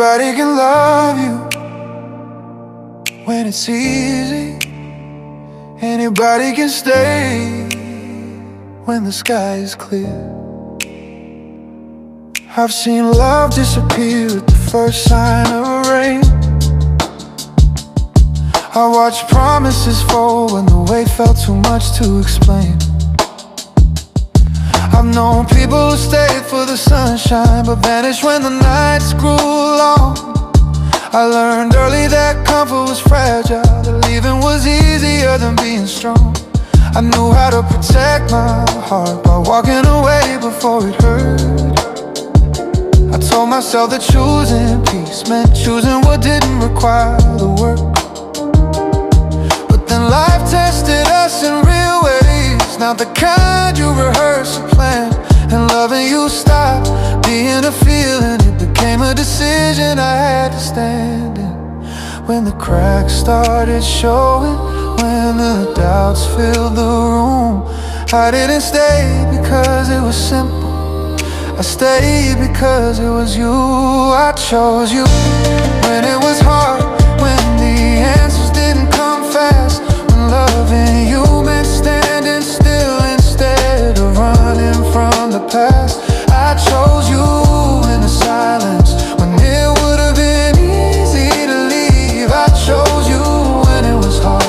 Anybody can love you when it's easy. Anybody can stay when the sky is clear. I've seen love disappear at the first sign of rain. I watched promises fall when the weight felt too much to explain. I've known people who stayed for the sunshine but vanished when the nights grew long. I learned early that comfort was fragile, that leaving was easier than being strong. I knew how to protect my heart by walking away before it hurt. I told myself that choosing peace meant choosing what didn't require the work. But then life tested us in real ways, not the kind you rehearse or plan. And loving you stopped being a feeling, it became a decision I had to stand in. When the cracks started showing, when the doubts filled the room, I didn't stay because it was simple, I stayed because it was you. I chose you when it was hard, when the answers didn't come fast, when loving you meant standing still instead of running from the past. I chose you in the silence when it would have been easy to leave. I chose you when it was hard,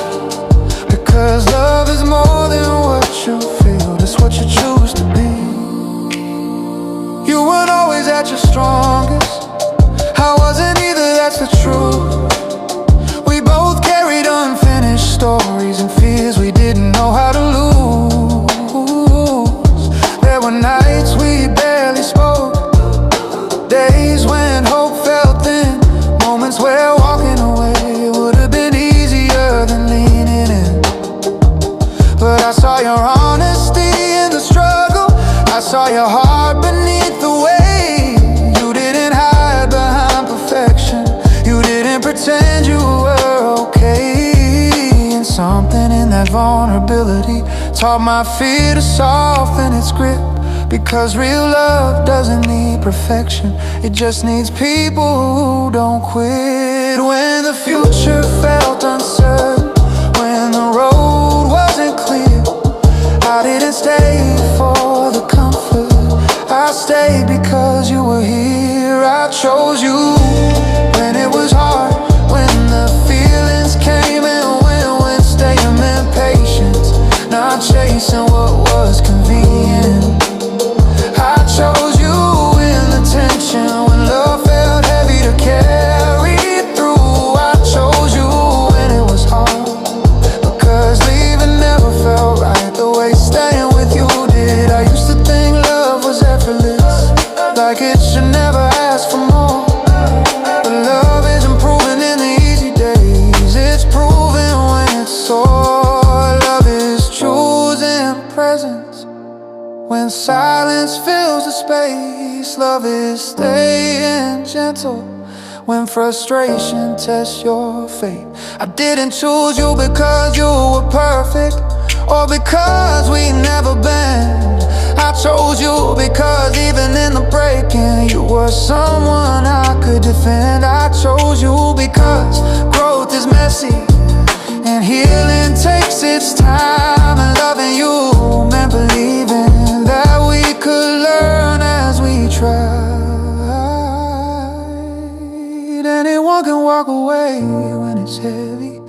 because love is more than what you feel, it's what you choose to be. You weren't always at your strongest, I wasn't either, that's the truth. We both carried unfinished stories and fears we didn't know how to lose. There were nights we barely spoke, days when hope felt thin, moments where walking away would have been easier than leaning in. But I saw your honesty in the struggle, I saw your heart beneath the weight. You didn't hide behind perfection, you didn't pretend you were okay. And something in that vulnerability taught my fear to soften its grip. Because real love doesn't need perfection, it just needs people who don't quit. When the future felt uncertain, when the road wasn't clear, I didn't stay for the comfort, I stayed because you were here. I chose you when it was hard, when the feelings came and went staying meant patience, not chasing what was convenient. I chose you in the tension, when love felt heavy to carry through. I chose you when it was hard, because leaving never felt right the way staying with you did. I used to think love was effortless, like it should never ask for more. But love isn't proven in the easy days, it's proven when it's sore. Love is choosing presence when silence fills the space. Love is staying gentle when frustration tests your fate. I didn't choose you because you were perfect, or because we never bend. I chose you because even in the breaking, you were someone I could defend. I chose you because growth is messy and healing takes its time. And loving you meant believing that we could learn as we tried. Anyone can walk away when it's heavy,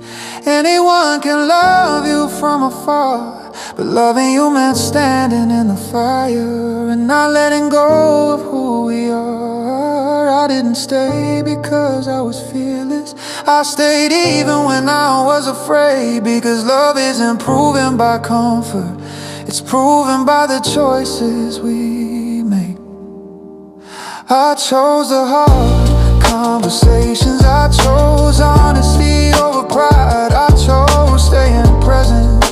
anyone can love you from afar, but loving you meant standing in the fire and not letting go of who we are. I didn't stay because I was fearless, I stayed even when I was afraid. Because love isn't proven by comfort, it's proven by the choices we make. I chose the hard conversations, I chose honesty over pride, I chose staying present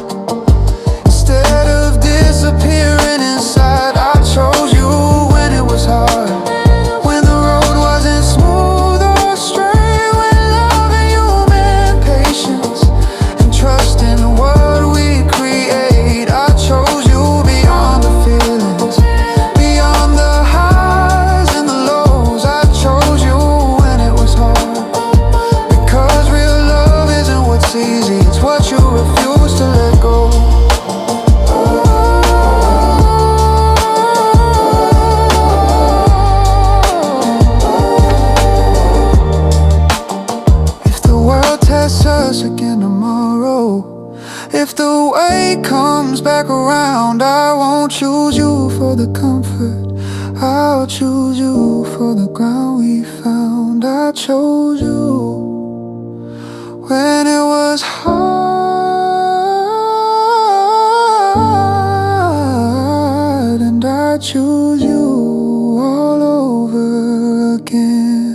instead of disappearing inside. I chose you when it was hard, when the road wasn't smooth or straight, when loving you meant patience and trust in what we create. I chose you beyond the feelings, beyond the highs and the lows. I chose you when it us again tomorrow. If the way comes back around, I won't choose you for the comfort, I'll choose you for the ground we found. I chose you when it was hard, and I choose you all over again.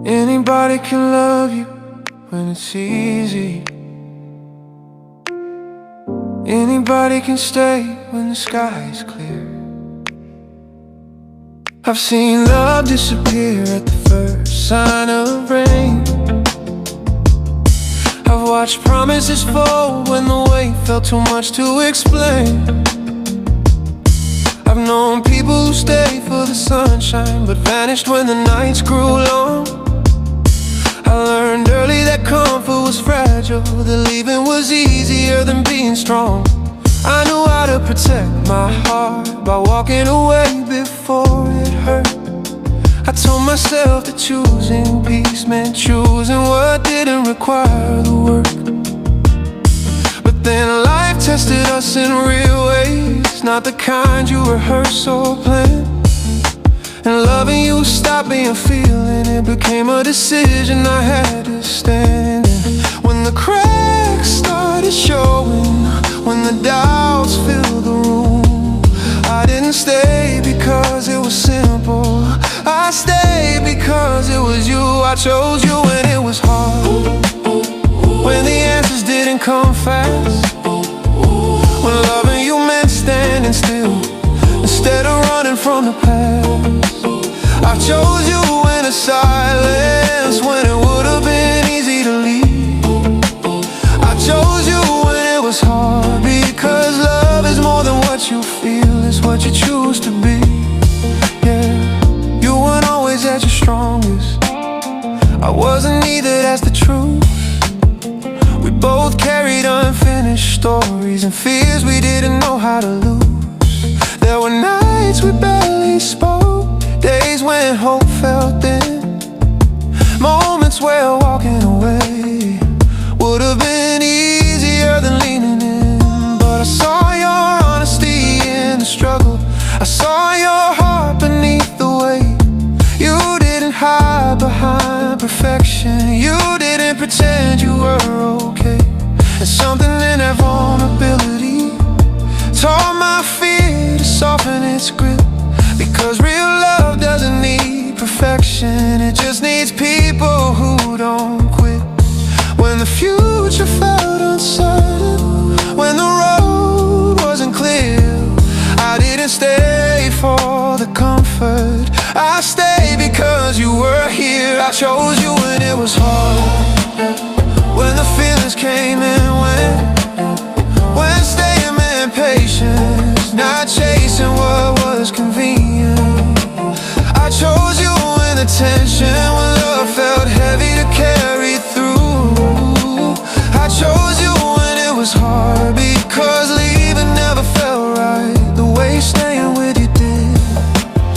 Anybody can love you when it's easy. Anybody can stay when the sky is clear. I've seen love disappear at the first sign of rain. I've watched promises fold when the weight felt too much to explain. I've known people who stayed for the sunshine but vanished when the nights grew long. I learned early that comfort was fragile, that leaving was easier than being strong. I knew how to protect my heart by walking away before it hurt. I told myself that choosing peace meant choosing what didn't require the work. But then life tested us in real ways, not the kind you rehearse or plan. And loving you stopped being a feeling, it became a decision I had to stand in. When the cracks started showing, when the doubts filled the room, I didn't stay because it was simple, I stayed because it was you. I chose you when it was hard, when the answers didn't come fast, when loving you meant standing still instead of running from the past. I chose you in the silence, when it would have been easy to leave. I chose you when it was hard, because love is more than what you feel, it's what you choose to be. Yeah, you weren't always at your strongest, I wasn't either, that's the truth. We both carried unfinished stories and fears we didn't know how to lose. There were nights we barely spoke, days when hope felt thin, moments where walking away would have been easier than leaning in. But I saw your honesty in the struggle, I saw your heart beneath the weight. You didn't hide behind perfection, you didn't pretend you were okay. And something in that vulnerability taught my fear to soften its grip. Because real love doesn't need perfection, it just needs people who don't quit. When the future felt uncertain, when the road wasn't clear, I didn't stay for the comfort, I stayed because you were here. I chose you when it was hard, when the feelings came and went, when staying meant patience, not chasing what was convenient. I chose you when the tension, when love felt heavy to carry through. I chose you when it was hard, because leaving never felt right the way staying with you did.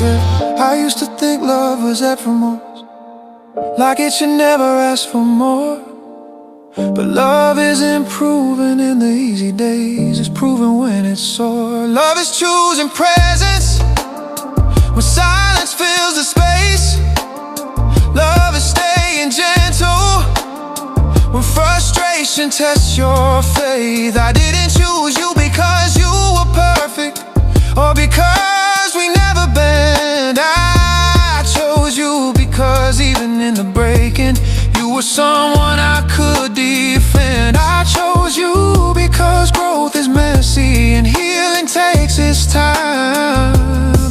Yeah, I used to think love was ephemeral, like it should never ask for more. But love isn't proven in the easy days, it's proven when it's sore. Love is choosing presence when silence fills the space. Love is staying gentle when frustration tests your faith. I didn't choose you because you were perfect, or because we never bend. I chose you because even in the breaking, you were someone I could defend. I chose you because growth is messy and healing takes its time.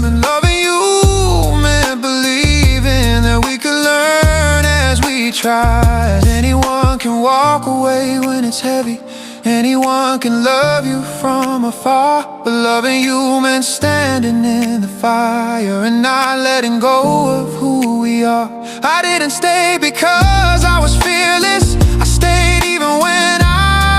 And loving you meant believing that we could learn as we tried. Anyone can walk away when it's heavy, anyone can love you from afar, but loving you meant standing in the fire and not letting go of who we are. I didn't stay because I was fearless, I stayed even when I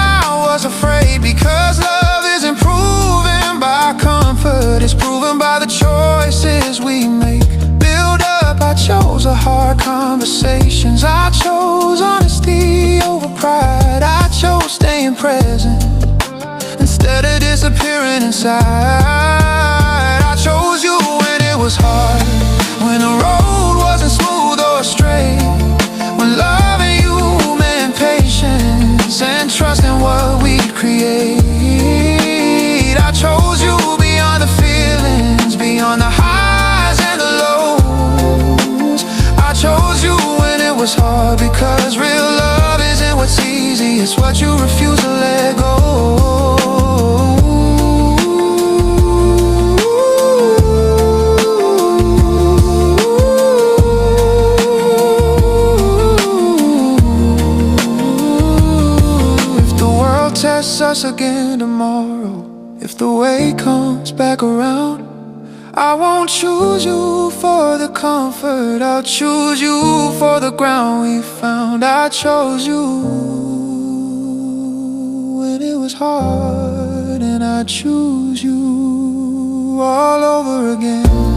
present instead of disappearing inside. I chose you when it was hard, when the road wasn't smooth or straight, when loving you meant patience and trust in what we'd create. I chose you beyond the feelings, beyond the highs and the lows. I chose you when it was hard, because real love isn't what's easy, it's what you refuse to let go. Tests us again tomorrow, if the way comes back around, I won't choose you for the comfort, I'll choose you for the ground we found. I chose you when it was hard, and I choose you all over again.